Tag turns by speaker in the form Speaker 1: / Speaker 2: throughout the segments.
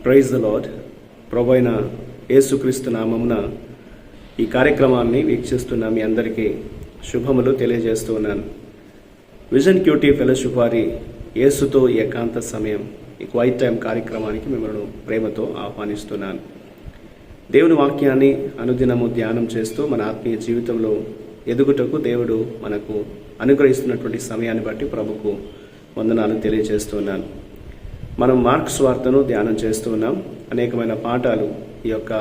Speaker 1: Praise the lord. ప్రభు అయిన యేసుక్రీస్తు నామమున ఈ కార్యక్రమాన్ని వీక్షిస్తున్న మీ అందరికీ శుభములు తెలియజేస్తూ ఉన్నాను. విజన్ క్యూటీ ఫెలోషిప్ వారి యేసుతో ఏకాంత సమయం ఈ క్వైట్ టైం కార్యక్రమానికి మిమ్మల్ని ప్రేమతో ఆహ్వానిస్తున్నాను. దేవుని వాక్యాన్ని అనుదినము ధ్యానం చేస్తూ మన ఆత్మీయ జీవితంలో ఎదుగుటకు దేవుడు మనకు అనుగ్రహిస్తున్నటువంటి సమయాన్ని బట్టి ప్రభుకు వందనాలు తెలియజేస్తున్నాను. మనం మార్క్ సువార్తను ధ్యానం చేస్తూ ఉన్నాం. అనేకమైన పాఠాలు ఈ యొక్క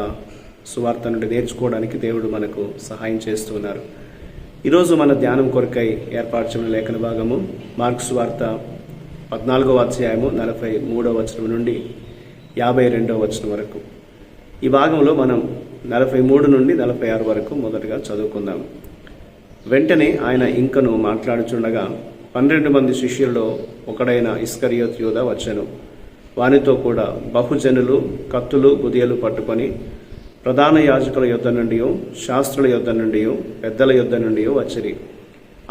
Speaker 1: సువార్త నుండి నేర్చుకోవడానికి దేవుడు మనకు సహాయం చేస్తూ ఉన్నారు. ఈరోజు మన ధ్యానం కొరకై ఏర్పరచిన లేఖన భాగము మార్క్ సువార్త 14వ అధ్యాయము 43వ వచనం నుండి 52వ వచనం వరకు. ఈ భాగంలో మనం 43 నుండి 46 వరకు మొదటగా చదువుకుందాం. వెంటనే ఆయన ఇంకను మాట్లాడుచుండగా 12 మంది శిష్యులలో ఒకడైన ఇస్కరియోతు యూదా వచ్చెను. వానితో కూడా బహుజనులు కత్తులు గుదియలు పట్టుకొని ప్రధాన యాజకుల యొద్ద నుండి, శాస్త్రుల యొద్ద నుండి, పెద్దల యొద్ద నుండి వచ్చిరి.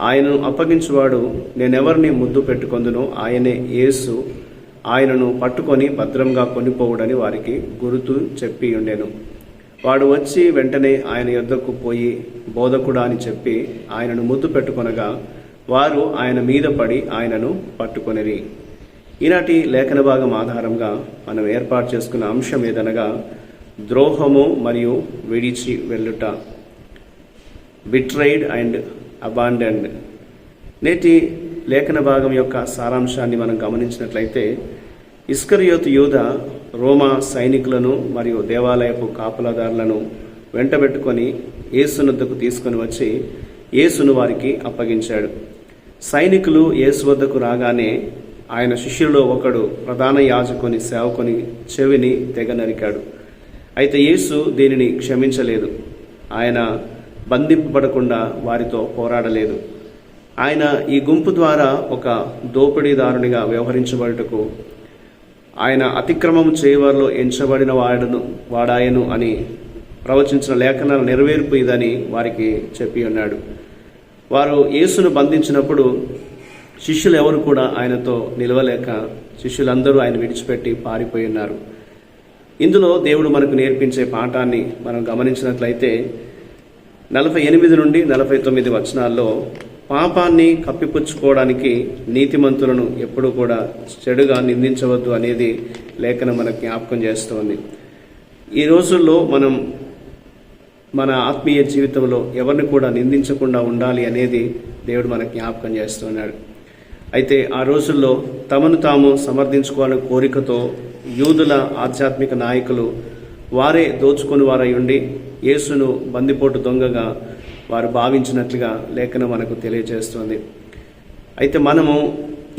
Speaker 1: ఆయనను అప్పగించువాడు నేనెవరిని ముద్దు పెట్టుకొందునో ఆయనే యేసు, ఆయనను పట్టుకొని భద్రంగా కొనిపోవుడని వారికి గురుతు చెప్పి ఉండెను. వాడు వచ్చి వెంటనే ఆయన యొద్దకు పోయి బోధకుడా అని చెప్పి ఆయనను ముద్దు పెట్టుకొనగా వారు ఆయన మీద పడి ఆయనను పట్టుకొనిరి. ఈనాటి లేఖన భాగం ఆధారంగా మనం ఏర్పాటు చేసుకున్న అంశం ఏదనగా ద్రోహము మరియు విడిచి వెళ్ళుట, బిట్రైడ్ అండ్ అబాండన్డ్. నేటి లేఖన భాగం యొక్క సారాంశాన్ని మనం గమనించినట్లయితే, ఇస్కరియోతు యూదా రోమా సైనికులను మరియు దేవాలయపు కాపలాదారులను వెంటబెట్టుకొని యేసునొద్దకు తీసుకొని వచ్చి యేసును వారికి అప్పగించాడు. సైనికులు యేసు వద్దకు రాగానే ఆయన శిష్యుల్లో ఒకడు ప్రధాన యాజకుని సేవకుని చెవిని తెగ నరికాడు. అయితే యేసు దీనిని క్షమించలేదు. ఆయన బంధింపబడకుండా వారితో పోరాడలేదు. ఆయన ఈ గుంపు ద్వారా ఒక దోపిడీదారునిగా వ్యవహరించబడుటకు, ఆయన అతిక్రమం చేయవారిలో ఎంచబడిన వాడాయను అని ప్రవచించిన లేఖనాల నెరవేర్పు ఇదని వారికి చెప్పి ఉన్నాడు. వారు యేసును బంధించినప్పుడు శిష్యులు ఎవరు కూడా ఆయనతో నిలవలేక శిష్యులందరూ ఆయన విడిచిపెట్టి పారిపోయి ఉన్నారు. ఇందులో దేవుడు మనకు నేర్పించే పాఠాన్ని మనం గమనించినట్లయితే 48 నుండి 49 వచనాల్లో పాపాన్ని కప్పిపుచ్చుకోవడానికి నీతిమంతులను ఎప్పుడూ కూడా చెడుగా నిందించవద్దు అనేది లేఖనం మనకు జ్ఞాపకం చేస్తోంది. ఈ రోజుల్లో మనం మన ఆత్మీయ జీవితంలో ఎవరిని కూడా నిందించకుండా ఉండాలి అనేది దేవుడు మనకు జ్ఞాపకం చేస్తున్నాడు. అయితే ఆ రోజుల్లో తమను తాము సమర్థించుకోవాలనే కోరికతో యూదుల ఆధ్యాత్మిక నాయకులు వారే దోచుకొని వారై ఉండి యేసును బందిపోటు దొంగగా వారు భావించినట్లుగా లేఖనం మనకు తెలియజేస్తుంది. అయితే మనము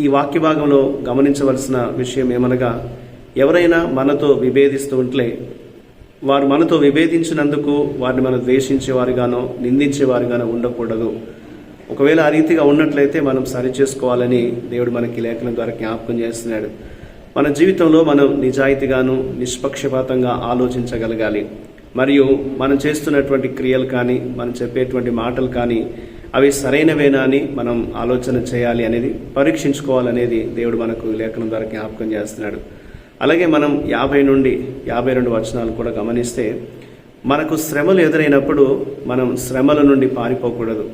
Speaker 1: ఈ వాక్య భాగంలో గమనించవలసిన విషయం ఏమనగా, ఎవరైనా మనతో విభేదిస్తూ ఉంటే వారు మనతో విభేదించినందుకు వారిని మనం ద్వేషించేవారుగానో నిందించేవారుగానో ఉండకూడదు. ఒకవేళ ఆ రీతిగా ఉన్నట్లయితే మనం సరిచేసుకోవాలని దేవుడు మనకి లేఖనం ద్వారా జ్ఞాపకం చేస్తున్నాడు. మన జీవితంలో మనం నిజాయితీగాను నిష్పక్షపాతంగా ఆలోచించగలగాలి. మరియు మనం చేస్తున్నటువంటి క్రియలు కానీ మనం చెప్పేటువంటి మాటలు కానీ అవి సరైనవేనా అని మనం ఆలోచన చేయాలి అనేది పరీక్షించుకోవాలనేది దేవుడు మనకు లేఖనం ద్వారా జ్ఞాపకం చేస్తున్నాడు. అలాగే మనం 50 నుండి 52 వచనాలు కూడా గమనిస్తే, మనకు శ్రమలు ఎదురైనప్పుడు మనం శ్రమల నుండి పారిపోకూడదు.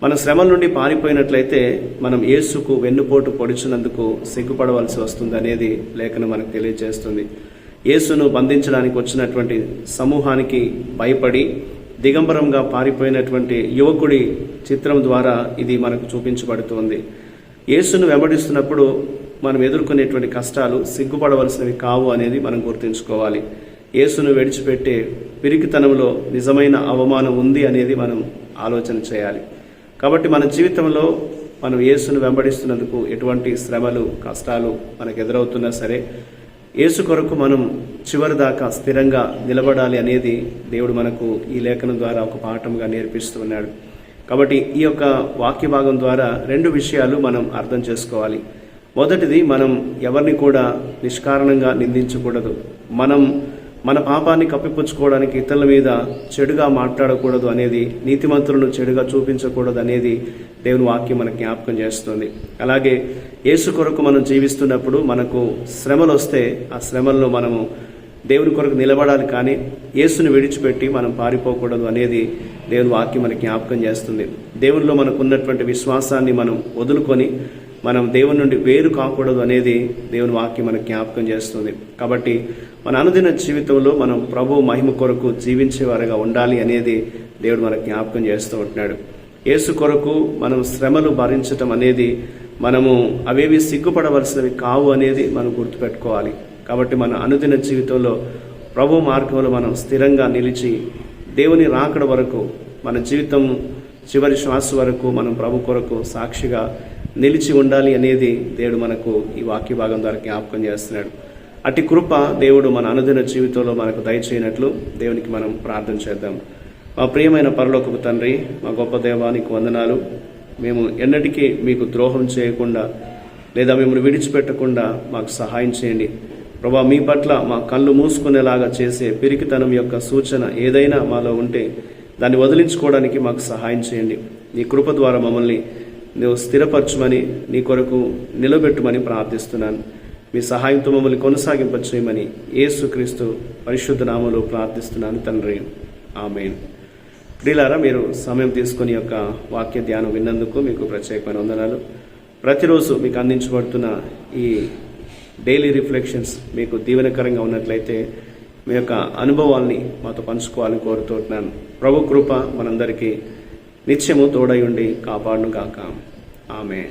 Speaker 1: మన శ్రమల నుండి పారిపోయినట్లయితే మనం యేసుకు వెన్నుపోటు పొడిచినందుకు సిగ్గుపడవలసి వస్తుంది అనేది లేఖనం మనకు తెలియజేస్తుంది. యేసును బంధించడానికి వచ్చినటువంటి సమూహానికి భయపడి దిగంబరంగా పారిపోయినటువంటి యువకుడి చిత్రం ద్వారా ఇది మనకు చూపించబడుతుంది. యేసును వెంబడిస్తున్నప్పుడు మనం ఎదుర్కొనేటువంటి కష్టాలు సిగ్గుపడవలసినవి కావు అనేది మనం గుర్తుంచుకోవాలి. యేసును విడిచిపెట్టే పిరికితనంలో నిజమైన అవమానం ఉంది అనేది మనం ఆలోచన చేయాలి. కాబట్టి మన జీవితంలో మనం యేసును వెంబడిస్తున్నందుకు ఎటువంటి శ్రమలు కష్టాలు మనకు ఎదురవుతున్నా సరే యేసు కొరకు మనం చివరి దాకా స్థిరంగా నిలబడాలి అనేది దేవుడు మనకు ఈ లేఖనం ద్వారా ఒక పాఠంగా నేర్పిస్తున్నాడు. కాబట్టి ఈ యొక్క వాక్య భాగం ద్వారా 2 విషయాలు మనం అర్థం చేసుకోవాలి. మొదటిది, మనం ఎవరిని కూడా నిష్కారణంగా నిందించకూడదు. మనం మన పాపాన్ని కప్పిపుచ్చుకోవడానికి ఇతరుల మీద చెడుగా మాట్లాడకూడదు అనేది, నీతిమంతులను చెడుగా చూపించకూడదు అనేది దేవుని వాక్యం మనకు జ్ఞాపకం చేస్తుంది. అలాగే యేసు కొరకు మనం జీవిస్తున్నప్పుడు మనకు శ్రమలు వస్తే ఆ శ్రమల్లో మనము దేవుని కొరకు నిలబడాలి, కానీ యేసుని విడిచిపెట్టి మనం పారిపోకూడదు అనేది దేవుని వాక్యం మనకి జ్ఞాపకం చేస్తుంది. దేవునిలో మనకు ఉన్నటువంటి విశ్వాసాన్ని మనం వదులుకొని మనం దేవుని నుండి వేరు కాకూడదు అనేది దేవుని వాక్యం మనకు జ్ఞాపకం చేస్తుంది. కాబట్టి మన అనుదిన జీవితంలో మనం ప్రభు మహిమ కొరకు జీవించేవారుగా ఉండాలి అనేది దేవుడు మనకు జ్ఞాపకం చేస్తూ ఉంటున్నాడు. యేసు కొరకు మనం శ్రమలు భరించటం అనేది మనము అవేవి సిగ్గుపడవలసినవి కావు అనేది మనం గుర్తుపెట్టుకోవాలి. కాబట్టి మన అనుదిన జీవితంలో ప్రభు మార్గంలో మనం స్థిరంగా నిలిచి దేవుని రాకడ వరకు మన జీవితం చివరి శ్వాస వరకు మనం ప్రభు కొరకు సాక్షిగా నిలిచి ఉండాలి అనేది దేవుడు మనకు ఈ వాక్య భాగం ద్వారా జ్ఞాపకం చేస్తున్నాడు. అట్టి కృప దేవుడు మన అనుదిన జీవితంలో మనకు దయచేయనట్లు దేవునికి మనం ప్రార్థన చేద్దాం. మా ప్రియమైన పరలోకపు తండ్రి, మా గొప్ప దేవానికి వందనాలు. మేము ఎన్నటికీ మీకు ద్రోహం చేయకుండా లేదా మిమ్మల్ని విడిచిపెట్టకుండా మాకు సహాయం చేయండి ప్రభా. మీ పట్ల మా కళ్ళు మూసుకునేలాగా చేసే పిరికితనం యొక్క సూచన ఏదైనా మాలో ఉంటే దాన్ని వదిలించుకోవడానికి మాకు సహాయం చేయండి. నీ కృప ద్వారా మమ్మల్ని నువ్వు స్థిరపరచమని, నీ కొరకు నిలబెట్టుమని ప్రార్థిస్తున్నాను. మీ సహాయంతో మమ్మల్ని కొనసాగింపచేయమని యేసుక్రీస్తు పరిశుద్ధ నామములో ప్రార్థిస్తున్నాను తండ్రి, ఆమేన్. ప్రియులారా, మీరు సమయం తీసుకుని యొక్క వాక్య ధ్యానం విన్నందుకు మీకు ప్రత్యేకమైన వందనాలు. ప్రతిరోజు మీకు అందించబడుతున్న ఈ డైలీ రిఫ్లెక్షన్స్ మీకు దీవెనకరంగా ఉన్నట్లయితే మీ యొక్క అనుభవాల్ని మాతో పంచుకోవాలని కోరుతున్నాను. ప్రభు కృప మనందరికీ నిత్యము తోడై ఉండి కాపాడును గాక. ఆమేన్.